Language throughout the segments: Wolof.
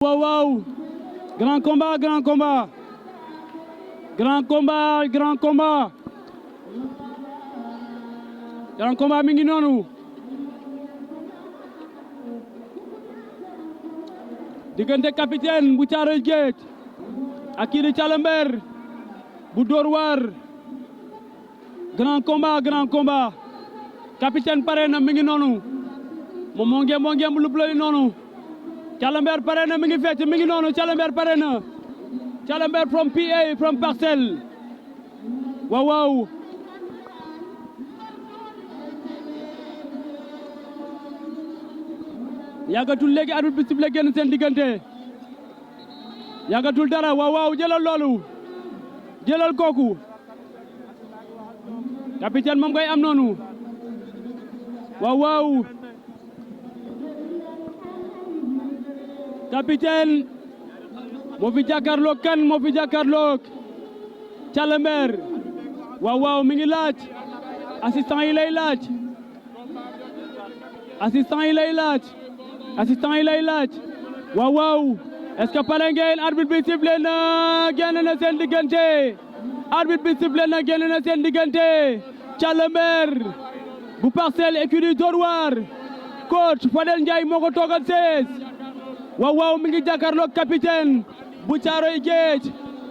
Wow, wow. Grand combat, grand combat. Grand combat, grand combat. Grand combat mi ngi noonu. Diggante capitaine bu Thiaroye Géej ak kii di Thialember bu Dóor waar. Grand combat, grand combat. Capitaine pare na mi ngi noonu. Moom moo ngeem lu bleu noonu. Thialember pare na mi ngi fecc mi ngi noonu. Thialember pare na. Thialember from PA, from Parcelles. Waaw waaw. Yàggatul léegi arbitre bi sifflé génn seen diggante. Yàggatul dara waaw waaw jëlal loolu. Jëlal kooku. Capitaine moom ngay am noonu. Waaw waaw. Capitaine moo fi jàkkaarloog kan moo fi jàkkaarloog Thialember. Waaw waaw mi ngi laaj. Assistant yi lay laaj. Assistant yi lay laaj. Assistant yi lay laaj. Waaw waaw. Est-ce que pare ngeen? Arbitre bi sifflé na génn na seen diggante. Arbitre bi sifflé na génn na seen diggante. Thialember bu Parcelles écurie Dóor waar. Coach Fadel Ndiaye moo ko toogal 16. Waaw waaw mi ngi jàkkaarloog capitaine bu Thiaroye Géej.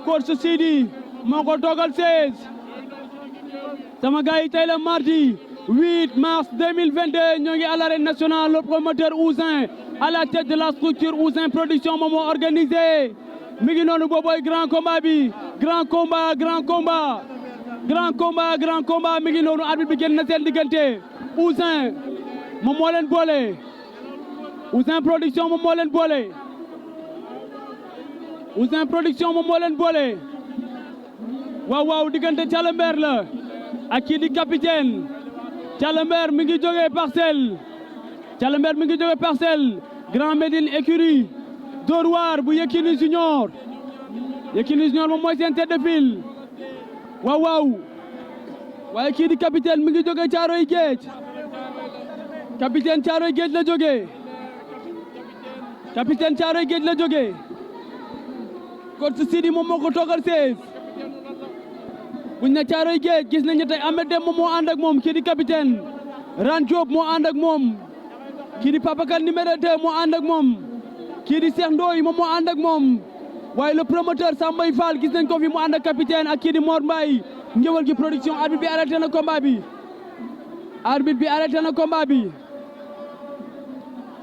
Coach Sidi moo ko toogal 16. sama gars yi tey la mardi 8 mars 2022 ñoo ngi à l'arène nationale. Le promoteur Ouzin à la tête de la structure Ouzin Production moom moo organisé. mi ngi noonu booboy grand combat bi. Grand combat, grand combat. Grand combat, grand combat mi ngi noonu. Arbitre bi génn na seen diggante. Ouzin moom moo leen boole. Ouzin Production moom moo leen boole. Ouzin Production moom moo leen boole. waaw waaw diggante Thialember la ak kii di capitaine. Thialember mi ngi jógee Parcelles. Thialember mi ngi jógee Parcelles. Grand Médine écurie Dóor waar bu Yékini Junior. Yékini Junior moom mooy seen tête de file. waaw waaw. waaye kii di capitaine mi ngi jógee Thiaroye Géej. Capitaine Thiaroye Géej la jógee. Capitaine Thiaroye Géej la jógee. Coach Sidi moom moo ko toogal 16. buñ ne Thiaroye Géej gis nañu tey Ahmed Dem moom moo ànd ak moom kii di capitaine. Ran Diop moo ànd ak moom. kii di Papa Kane numéro 2 moo ànd ak moom. kii di Cheikh Ndoye moom moo ànd ak moom. waaye le promoteur Sambay Fall gis nañ ko fi mu ànd ak capitaine ak kii di Mor Mbaye. Ngéwal gi production arbitre bi arrêté na combat bi. arbitre bi arrêté na combat bi.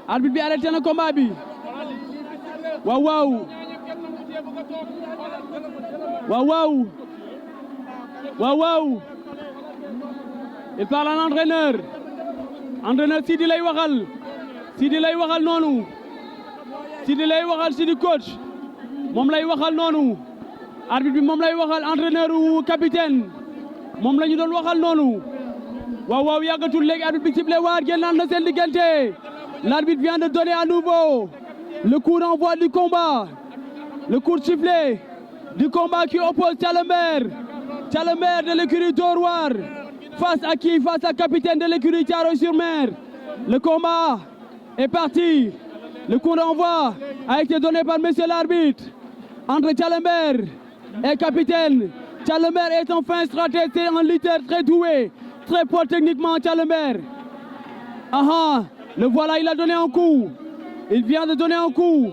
arbitre bi arrêté na combat bi. waaw waaw. waaw waaw. waaw waaw. il parle à l'entraîneur. entraîneur Sidi lay waxal. Sidi lay waxal noonu. Sidi lay waxal Sidi coach. moom lay waxal noonu. arbitre bi moom lay waxal entraîneur ou capitaine. moom la ñu doon waxal noonu. waaw waaw yàggatul léegi arbitre bi sifflé waar génnaan na seen diggante. l'arbitre vient de donner à nouveau le coup d'envoi du combat. Le coup de sifflet du combat qui oppose Thialember. Thialember de l'écurie Dóor waar. Face à qui? Face à capitaine de l'écurie Thiaroye-sur-Mer. Le combat est parti. Le coup d'envoi a été donné par monsieur l'arbitre. Entre Thialember et capitaine. Thialember est un fin stratège, c'est un lutteur très doué. Très fort techniquement Thialember. Ah, le voilà, il a donné un coup. Il vient de donner un coup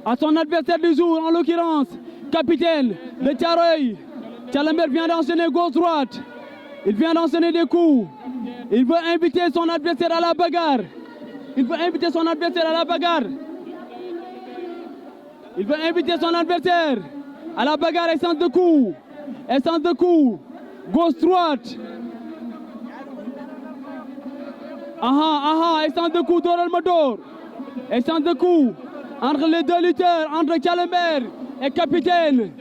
à son adversaire du jour, en l'occurrence, capitaine de Thiaroye. Thialember vient d'enchaîner gauche-droite. Il vient d'enchaîner des coups. Il veut inviter son adversaire à la bagarre. Il veut inviter son adversaire à la bagarre. Il veut inviter son adversaire à la bagarre, essence de coups. Essence de coups. Gauche-droite. Essence de coups, dooral ma door. Essence de coups. Entre les deux lutteurs, entre Thialember et capitaine.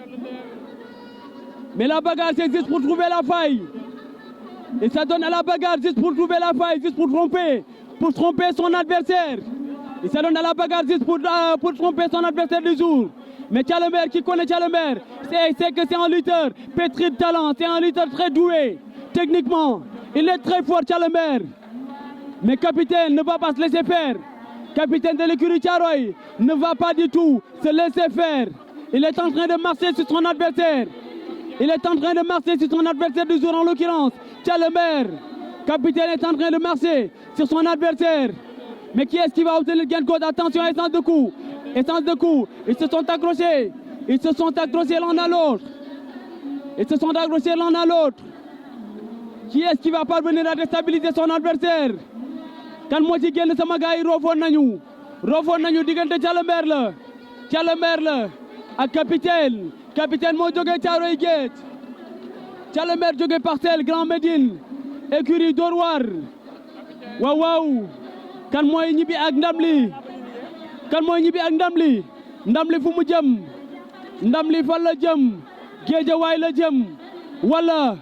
Mais la bagarre, c'est juste pour trouver la faille. Et ça donne à la bagarre juste pour trouver la faille, juste pour tromper son adversaire. Et ça donne à la bagarre juste pour tromper son adversaire du jour. Mais Thialember, qui connaît Thialember, c'est que c'est un lutteur pétri de talent, c'est un lutteur très doué, techniquement. Il est très fort, Thialember. Mais capitaine ne va pas se laisser faire. capitaine de l'écurie Thiaroye, ne va pas du tout se laisser faire. Il est en train de marcher sur son adversaire. Il est en train de marcher sur son adversaire du jour, en l'occurrence, Thialember. Capitaine est en train de marcher sur son adversaire. Mais qui est-ce qui va obtenir le gain de cause? Attention, essence de coup. Essence de coup. Ils se sont accrochés. Ils se sont accrochés l'un à l'autre. Ils se sont accrochés l'un à l'autre. Qui est-ce qui va parvenir à déstabiliser son adversaire? Kan moo ci génn sama gars yi roofoon nañu diggante Thialember la ak capitaine moo jógee Thiaroye Géej, Thialember jógee Parcelles Grand Médine écurie Dóor waar. waaw kan mooy ñibbi ak ndam li? ndam li fu mu jëm? ndam li fan la jëm? Géejawaay la jëm wala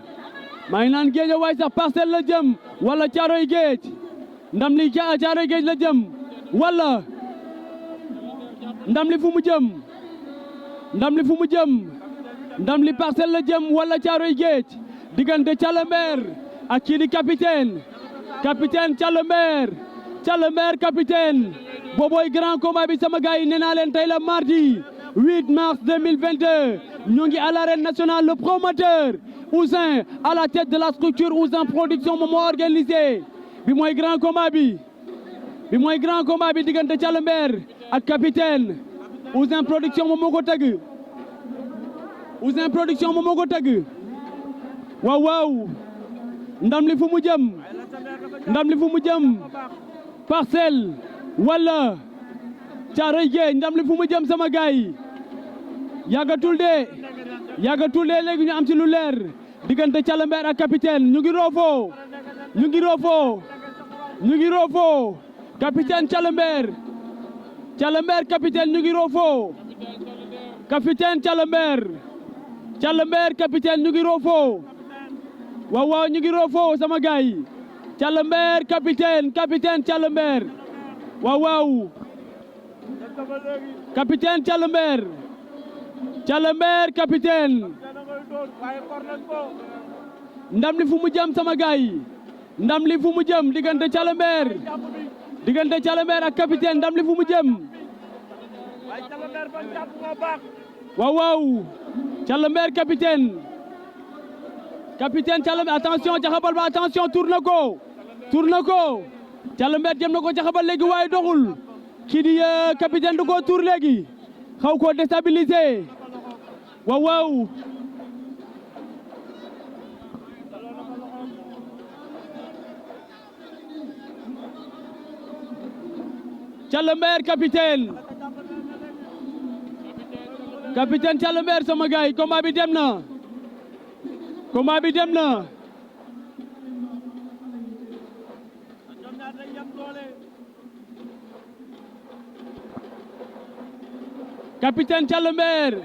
maa ngi naan Géejawaay sax Parcelles la jëm wala Thiaroye Géej? ndam li Thiaroye Géej la jëm wala ndam li fu mu jëm? ndam li Parcelles la jëm wala Thiaroye Géej? diggante Thialember ak kii di capitaine Thialember capitaine booboy grand combat bi sama gars yi nee naa leen tey la mardi 8 mars 2022 ñu ngi à l'arène nationale. Le promoteur Ouzin à la tête de la structure Ouzin Production moom moo organisé bi mooy grand combat bi diggante Thialember ak capitaine. Ouzin Production moom moo ko tëgg. waaw ndam li fu mu jëm? Parcelles wala Thiaroye Géej? ndam li fu mu jëm sama gaay yi? yàggatul de léegi ñu am ci lu leer diggante Thialember ak capitaine. ñu ngi roofoo capitaine Thialember capitaine ñu ngi roofoo. capitaine Thialember capitaine ñu ngi roofoo. waaw ñu ngi roofoo sama gaay yi. Thialember capitaine Thialember waaw capitaine Thialember capitaine. ndam li fu mu jëm sama gaay yi? ndam li fu mu jëm diggante Thialember ak capitaine? ndam li fu mu jëm? waaw Thialember capitaine Thialember attention jaxabal ba attention tourne ko Thialember jëm na ko jaxabal léegi waaye doxul. kii di capitaine du ko tour léegi xaw ko déstabiliser. waaw Thialember capitaine Thialember sama gaay combat bi dem na. capitaine Thialember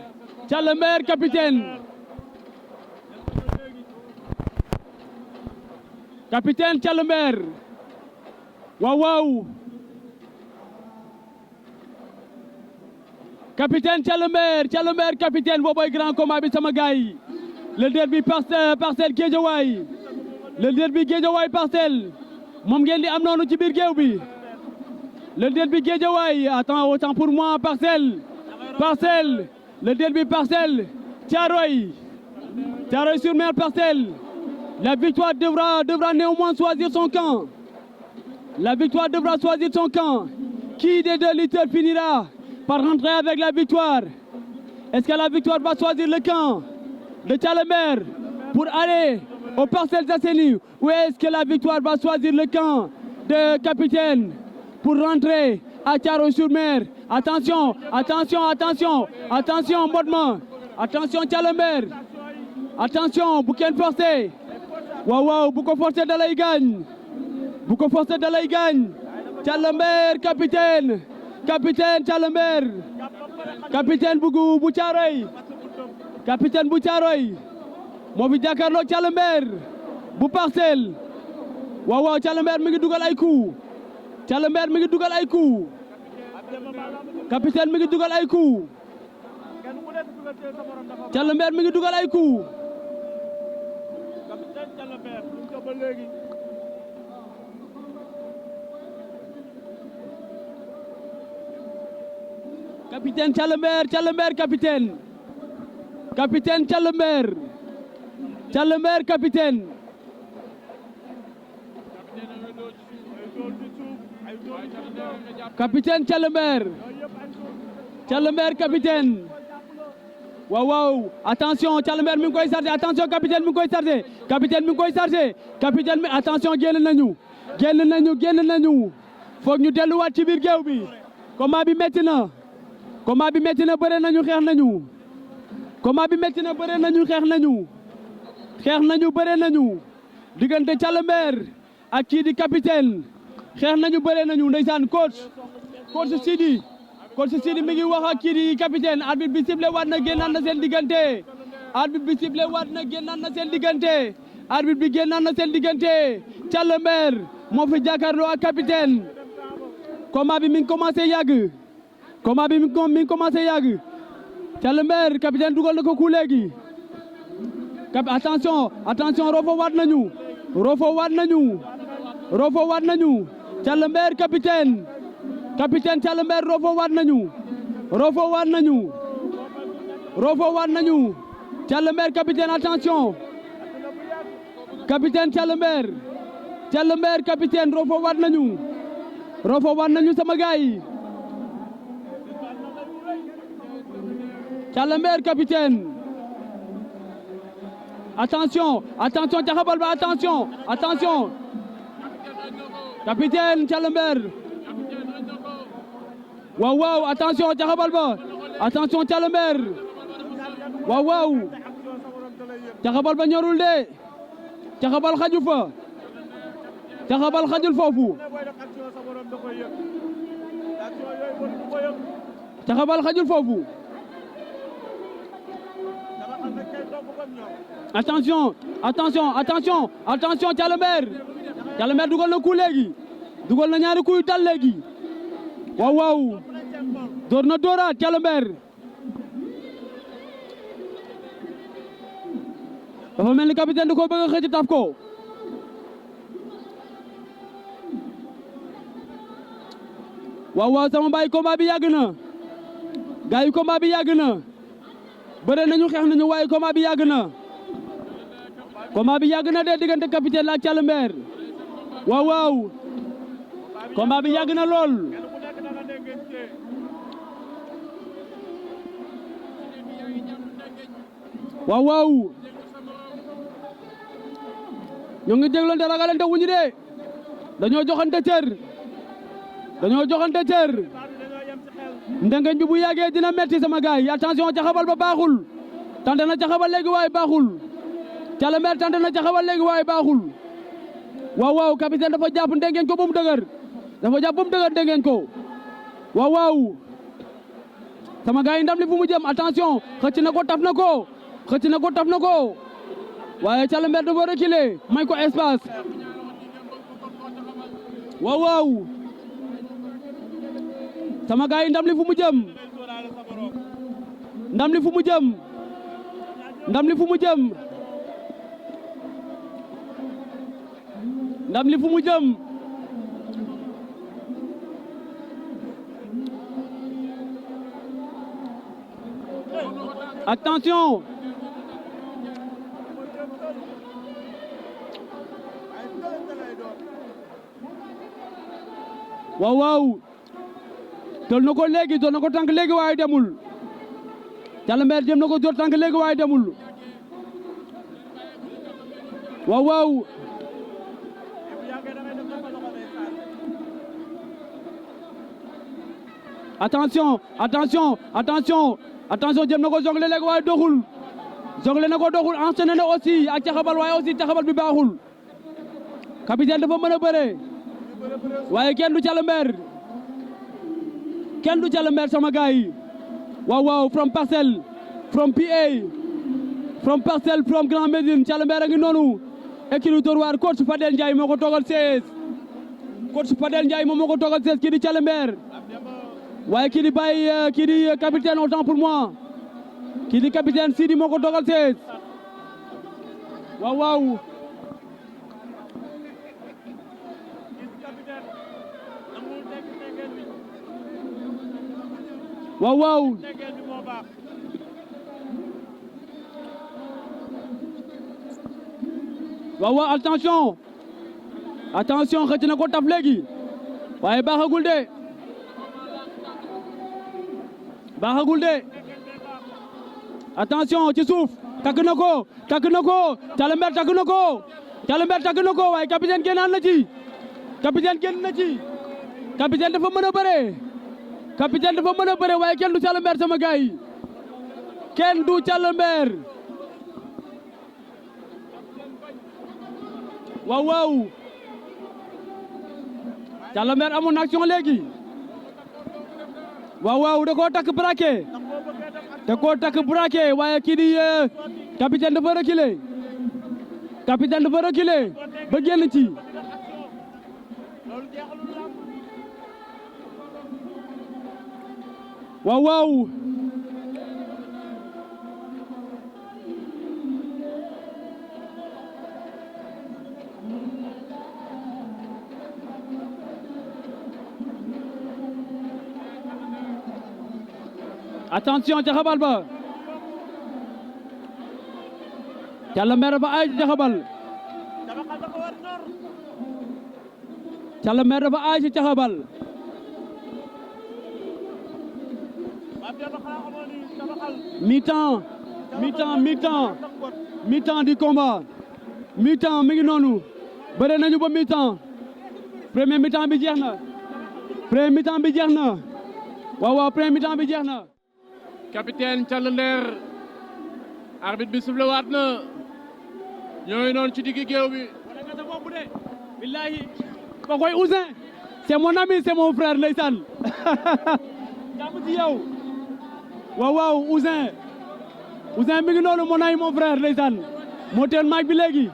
capitaine Thialember waaw capitaine Thialember capitaine booboy grand combat bi sama gaay yi. le derby Parcelles Guédiawaye Parcelles moom ngeen di am noonu ci biir géew bi. le derby Guédiawaye autant pour moi Parcelles le derby Parcelles Thiaroye sur Mer Parcelles. La victoire devra néanmoins choisir son camp. Qui des deux lutteurs finira par rentrer avec la victoire? Est-ce que la victoire va choisir le camp de Thialember pour aller aux Parcelles Assainies, ou est-ce que la victoire va choisir le camp de capitaine pour rentrer à Thiaroye-sur-Mer? Attention Mbodma, attention Thialember, attention bu kenn forcé. waaw bu ko forcé da lay gaañ. Thialember capitaine Thialember capitaine bu Thiaroye moo fi jàkkaarloo Thialember bu Parcelles. waaw Thialember mi ngi dugal ay coup. capitaine mi ngi dugal ay coup. Thialember mi ngi dugal ay coup. capitaine Thialember capitaine Thialember capitaine Thialember capitaine waaw attention Thialember mi ngi koy chargé attention capitaine mi ngi koy chargé capitaine mi attention génn nañu foog ñu delluwaat ci biir géew bi combat bi metti na bëre nañu xeex nañu combat bi metti na bëre nañu xeex nañu bëre nañu diggante Thialember ak kii di capitaine xeex nañu bëre nañu ndeysaan coach Sidi mi ngi wax ak kii di capitaine arbitre bi sifflé waat na génnaat na seen diggante Thialember moo fi jàkkaarloo ak capitaine combat bi mi ngi commencé yàgg Thialember capitaine dugal na ko ku léegi attention roofo waat nañu Thialember capitaine Thialember roofo waat nañu Thialember capitaine attention capitaine Thialember capitaine roofo waat nañu sama gaay Thialember capitaine attention caxabal ba attention capitaine Thialember waaw attention caxabal ba attention Thialember waaw caxabal ba ñorul de caxabal xajul foofu attention Thialember dugal na ku léegi dugal na ñaari kuy dal léegi waaw door na dooraat Thialember dafa mel ni capitaine da ko bëgg a xëcc taf ko waaw sama baay combat bi yàgg na gaay combat bi yàgg na bëre nañu xeex nañu waaye combat bi yàgg na de diggante capitaine ak Thialember waaw combat bi yàgg na lool waaw ñu ngi déglante ragalante wuñu de dañoo joxante cër ndengeñ bi bu yàggee dina metti sama gaay attention caxabal ba baaxul tante na caxabal léegi waaye baaxul Thialember tante na caxabal léegi waaye baaxul waaw capitaine dafa jàpp ndengeñ ko ba mu dëgër ndengeñ ko waaw sama gaay ndam li fu mu jëm attention xëcc na ko taf na ko waaye Thialember dafa reculer may ko espace waaw sama gaay ndam li fu mu jëm attention waaw door na ko léegi tànk léegi waaye demul Thialember jëm na ko door tànk léegi waaye demul waaw attention jëm na ko jongle léegi waaye doxul enchaîné na aussi ak caxabal waaye aussi caxabal bi baaxul capitaine dafa mën a bëre waaye kenn du Thialember sama gaay waaw from Parcelles from PA from Grand Médine Thialember a ngi noonu écurie Dóor waar coach Fadel Ndiaye moo ko toogal 16 kii di Thialember waaye kii di Baye kii di capitaine autant pour moi kii di capitaine Sidi moo ko toogal 16 waaw waaw waaw waaw waaw attention attention xëcc na ko taf léegi waaye baaxagul de baaxagul de attention ci suuf takk na ko Thialember takk na ko Thialember takk na ko waaye capitaine génnaat na ci capitaine génn na ci capitaine dafa mën a bëre capitaine dafa mën a bëre waaye kenn du Thialember sama gars yi kenn du Thialember waaw waaw Thialember amoon action léegi waaw waaw da koo takk braqué waaye kii di capitaine dafa reculer ba génn ci waaw waaw attention caxabal ba Thialember dafa ay ci caxabal Thialember dafa ay ci caxabal mi-temps du combat mi-temps mi ngi noonu bëre nañu ba mi-temps premier mi-temps bi jeex na waaw waaw premier mi-temps bi jeex na capitaine Thialember arbitre bi sifflé waat na ñooy noonu ci diggi géew bi wala nga sa bopp de billahi ba koy Ouzin c'est mon ami c'est mon frère ndeysaan jàmm ci yow waaw waaw Ouzin mi ngi noonu mon ami mon frère ndeysaan moo teen maag bi léegi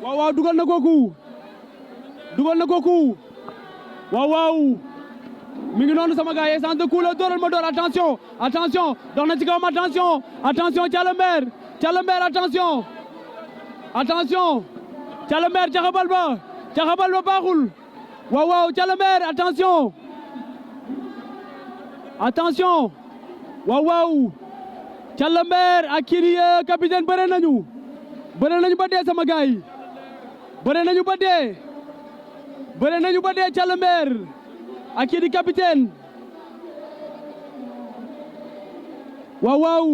waaw waaw dugal na ko ku waaw waaw mi ngi noonu sama gars yi essence de coup la dooral ma door attention dox na ci kawam attention Thialember attention Thialember caxabal ba baaxul waaw waaw Thialember attention waaw waaw Thialember ak kii di capitaine bëre nañu ba dee sama gars yi bëre nañu ba dee Thialember ak kii di capitaine waaw waaw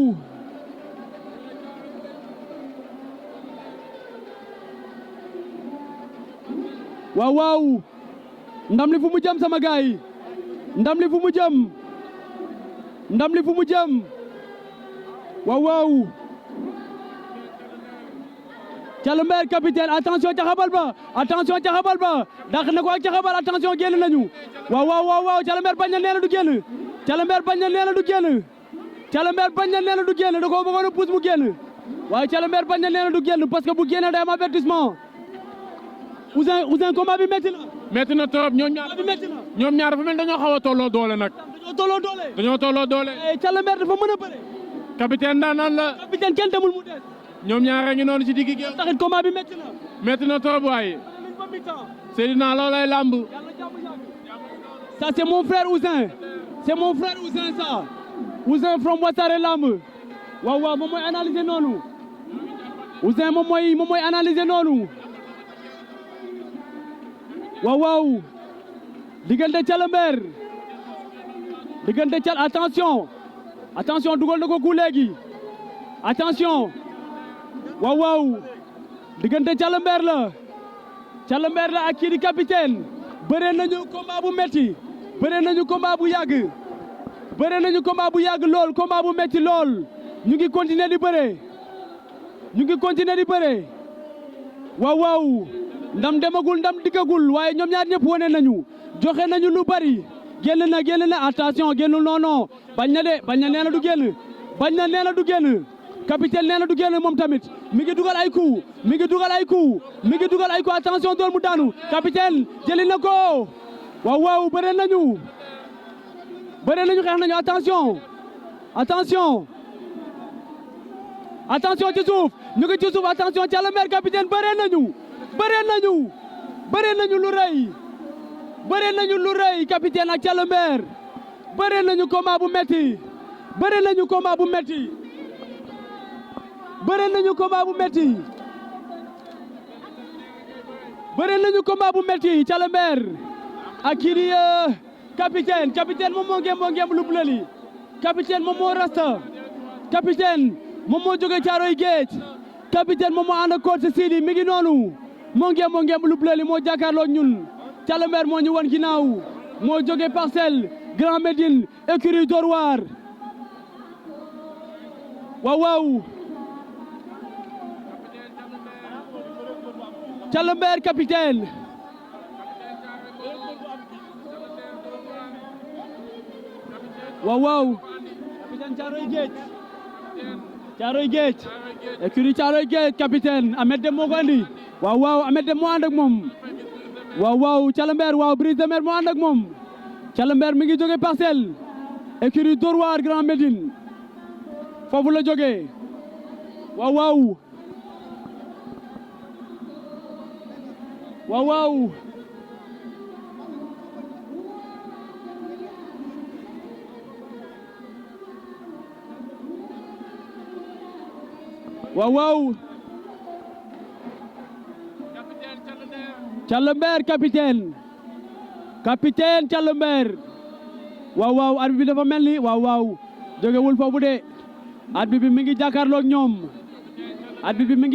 waaw waaw ndam li fu mu jëm sama gars yi ndam li fu mu jëm waaw waaw Thialember capitaine attention caxabal ba dàq na ko ak caxabal attention génn nañu waaw Thialember bañ na nee na du génn Thialember bañ na nee na du génn da koo bëggoon a pousse mu génn waaye Thialember bañ na nee na du génn parce que bu génnee day am avertissement Ouzin combat bi métti na trop ñoom ñaar dafa mel dañoo xaw a tolloo doole nag dañoo tolloo doole Thialember dafa mën a bëre capitaine daanaan la capitaine kenn demul mu des ñoom ñaar a ngi noonu ci diggi géew taxit combat bi métti na trop waaye Seydina loolay lamb ça c'est mon frère Ouzin ça Ouzin from Wassare Lamb waaw moom mooy analyser noonu Ouzin moom mooy analyser noonu waaw diggante Thialember attention dugal na ko ku léegi attention waaw diggante Thialember la ak kii di capitaine bëre nañu combat bu metti bëre nañu combat bu yàgg lool combat bu metti lool ñu ngi continuer di bëre waaw ndam demagul ndam diggagul waaye ñoom ñaar ñëpp wone nañu joxe nañu lu bari génn na attention génnul non bañ na nee na du génn capitaine nee na du génn moom tamit mi ngi dugal ay coup attention dool mu daanu capitaine jëli na ko waaw bëre nañu xeex nañu attention ci suuf ñu ngi ci suuf attention Thialember capitaine bëre nañu lu rëy capitaine ak Thialember bëre nañu combat bu metti bëre nañu combat bu metti bëre nañu combat bu metti bëre nañu combat bu metti Calamber ak kii di capitaine moom moo ngem lu bleu li capitaine moom moo rasta capitaine moom moo jóge Caaroy Géej capitaine moom moo ànd ak coach Sidi mi ngi noonu moo ngem lu bleu li moo jàkkaarloo ñun Calamber moo ñu wan ginnaaw moo jóge Parcelles Grand Médine écurie Dóor waar waaw Calamber capitaine waaw capitaine Caaroy Géej écurie Caaroy Géej capitaine Ahmed Dem moo ko andi waaw Ahmed Dem moo ànd ak moom waaw Calamber Brise de Mer moo ànd ak moom Calamber mi ngi jóge Parcelles écurie Dóor waar Grand Médine foofu la jóge waaw Calamber capitaine Calamber waaw arbitre bi dafa mel ni waaw jógewul foofu de arbitre bi mi ngi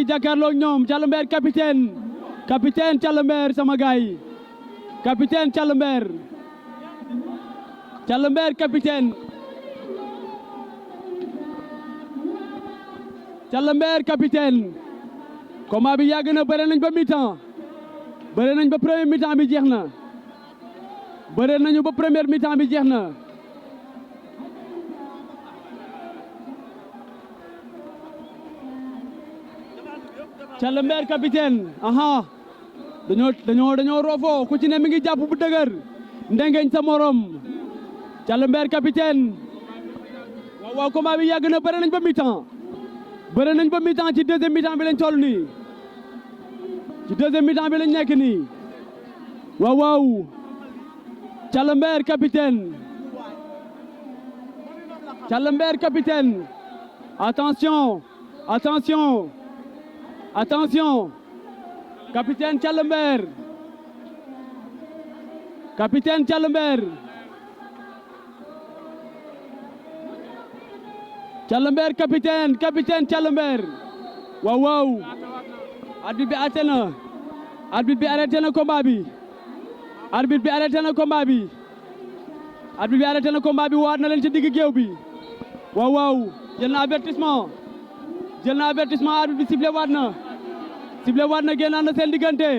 jàkkaarloog ñoom Calamber capitaine Calamber sama gaay capitaine Calamber capitaine Calamber capitaine combat bi yàgg na bëre nañ ba mi-temps bëre nañ ba premier mi-temps bi jeex na bëre nañu ba première mi-temps bi jeex na Calamber capitaine dañoo roofoo ku ci ne mi ngi jàpp bu dëgër ndengeñ sa morom Calamber capitaine waaw combat bi yàgg na bëre nañ ba mi-temps ci deuxième mi-temps bi lañ toll nii ci deuxième mi-temps bi lañ nekk nii waaw Calamber capitaine attention capitaine Calamber capitaine Calamber waaw arbitre bi arrêté na combat bi waat na leen ci digg géew bi waaw jël na avertissement arbitre bi sifflé waat na génnaat na seen diggante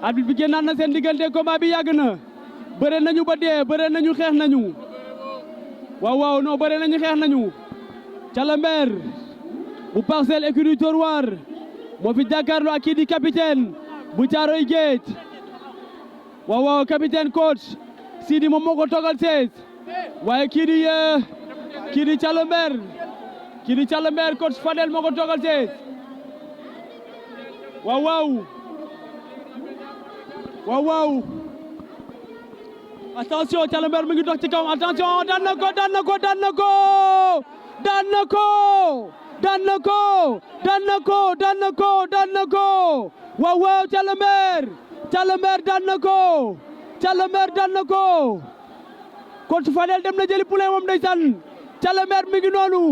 arbitre bi génnaat na seen diggante combat bi yàgg na bëre nañu ba dee bëre nañu xeex nañu waaw non bëre nañu xeex nañu Calamber bu Parcelles écurie Dóor waar moo fi jàkkaarloo ak kii di capitaine bu Caaroy Géej waaw capitaine coach Sidi moom moo ko toogal 16 waaye kii di Calamber coach Fadel moo ko toogal 16 waaw attention Calamber mi ngi dox ci kaw attention daan na ko waaw Calamber daan na ko coach Fadel dem na jëli poulain moom ndeysaan Calamber mi ngi noonu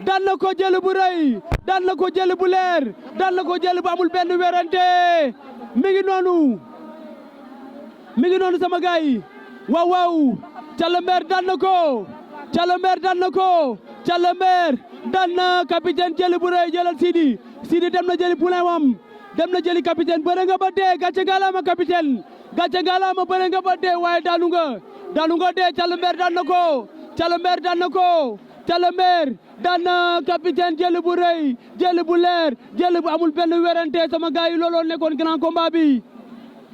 daan na ko jël bu rëy daan na ko jël bu leer daan na ko jël bu amul benn werante mi ngi noonu sama gaay waaw Calamber daan na ko Calamber daan na capitaine jël bu rëy jëlal Sidi dem na jëli poulain moom dem na jëli capitaine bëre nga ba dee gàcce ngalaama capitaine gàcce ngalaama bëre nga ba dee waaye daanu nga dee Calamber daan na ko Calamber daan na capitaine jël bu rëy jël bu leer jël bu amul benn werante sama gaay yi looloo nekkoon grand combat bi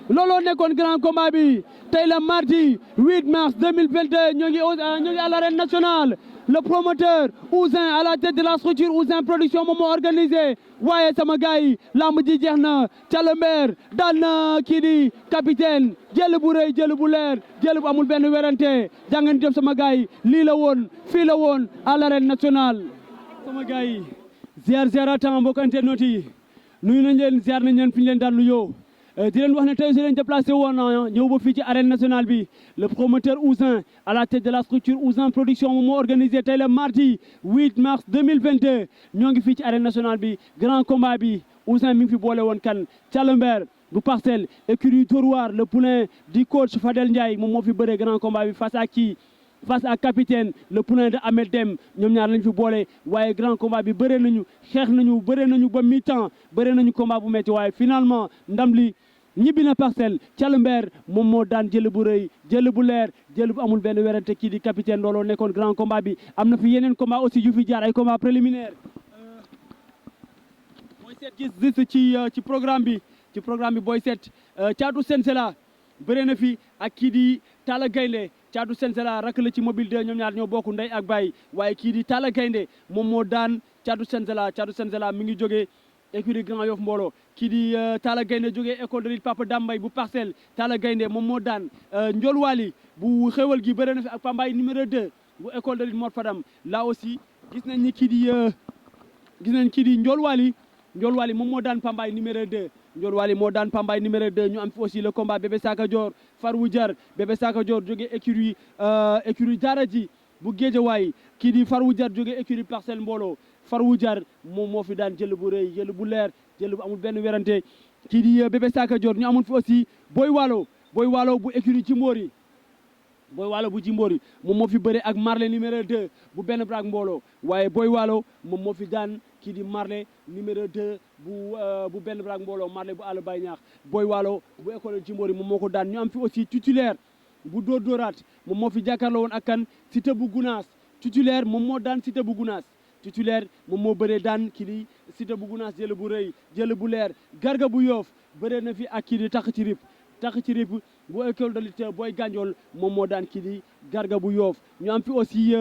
looloo nekkoon grand combat bi tey la mardi 8 mars 2022 ñoo ngi à l'arène nationale le promoteur Ouzin à la tête de la structure Ouzin production moom moo organisé waaye sama gars yi lamb ji jeex na Thialember daan na kii di capitaine jël bu rëy jël bu leer jël bu amul benn werante jàngeen jëf sama gars yi lii la woon fii la woon à l'arène nationale sama gars yi ziaratan mbokk internet yi nuyu nañ leen ziar nañ leen fi ñu leen daan nuyoo di leen wax ne tey si leen déplacé woon ñëw ba fii ci arène nationale bi le promoteur Ouzin à la tête de la structure Ouzin production moom moo organisé tey le mardi 8 mars 2022 ñoo ngi fii ci arène nationale bi grand combat bi Ouzin mi ngi fi boole woon kan Thialember bu Parcelles écurie Dóor waar le poulain du coach Fadel Ndiaye moom moo fi bëree grand combat bi face à capitaine le poulain de Ahmed Dem ñoom ñaar lañ fi boole waaye grand combat bi bëree nañu xeex nañu bëree nañu ba mi-temps bëree nañu combat bu metti waaye finalement ndam li ñibbi na Parcelles Thialember moom moo daan jël bu rëy jël bu leer jël bu amul benn werante kii di capitaine looloo nekkoon grand combat bi am na fi yeneen combat aussi yu fi jaar ay combat préliminaire booy seet gis ci programme bi booy seet Thiatou Sensela bëre na fi ak kii di Talla Gaynde Thiatou Sensela rakk la ci mobile 2 ñoom ñaar ñoo bokk ndey ak baay waaye kii di Talla Gaynde moom moo daan Thiatou Sensela mi ngi jógee écurie Grand Yoff mbooloo kii di Talla Gaynde jógee école de lutte Papa Dambay bu Parcelles Talla Gaynde moom moo daan Ndiol Wali bu xéwal gi bëre na fi ak Pambaay numéro 2 bu école de lutte Mor Fadam là aussi gis nañ ni kii di Ndiol Wali moom moo daan Pambaay numéro 2 Ndiol Wali moo daan Pambaay numéro 2 ñu am fi aussi le combat Bébé Saka Dior Farou Diar Bébé Saka Dior jógee écurie Daara ji bu Géejawaay kii di Farou Diar jógee écurie Parcelles mbooloo Farou Diar moom moo fi daan jël bu rëy jël bu leer jël bu amul benn werante kii di Bébé Saka Dior ñu amoon fi aussi Boy Walo bu écurie Jimbori Boy Walo bu Jimbori moom moo fi bëre ak Marley numéro 2 bu benn brak mbooloo waaye Boy Walo moom moo fi daan kii di Marley numéro 2 bu benn brak mbooloo Marley bu àll bay ñaax Boy Walo bu école Jimbori moom moo ko daan ñu am fi aussi titulaire bu dóoraat moom moo fi jàkkaarloo woon ak kan Cité bu Gunaas titulaire moom moo daan Cité bu Gunaas titulaire moom moo bëree daan kii di Cité bu Gunaas jël bu rëy jël bu leer Garga bu Yoof bëree na fi ak kii di tax ci rip bu école de lutte Boy Gandiol moom moo daan kii di Garga bu Yoof ñu am fi aussi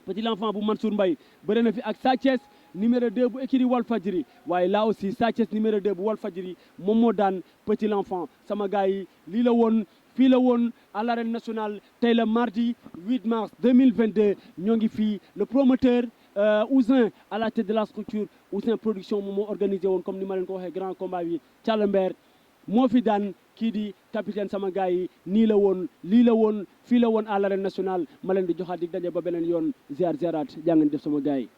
petit l'enfant bu Mansour Mbaye bëree na fi ak Sa Thiès numéro 2 bu écurie Walfadjri waaye là aussi Sa Thiès numéro 2 bu Walfadjri moom moo daan petit l'enfant sama gars yi lii la woon fii la woon à l'arène nationale tey le mardi 8 mars 2022 ñoo ngi fii le promoteur Ouzin à la tête de la structure Ouzin production moom moo organisé woon comme ni ma leen ko waxee grand combat bi Thialember moo fi daan kii di capitaine sama gars yi nii la woon lii la woon fii la woon à l'arène nationale ma leen di joxaat dig daje ba beneen yoon ziaraat jaa ngeen def sama gars yi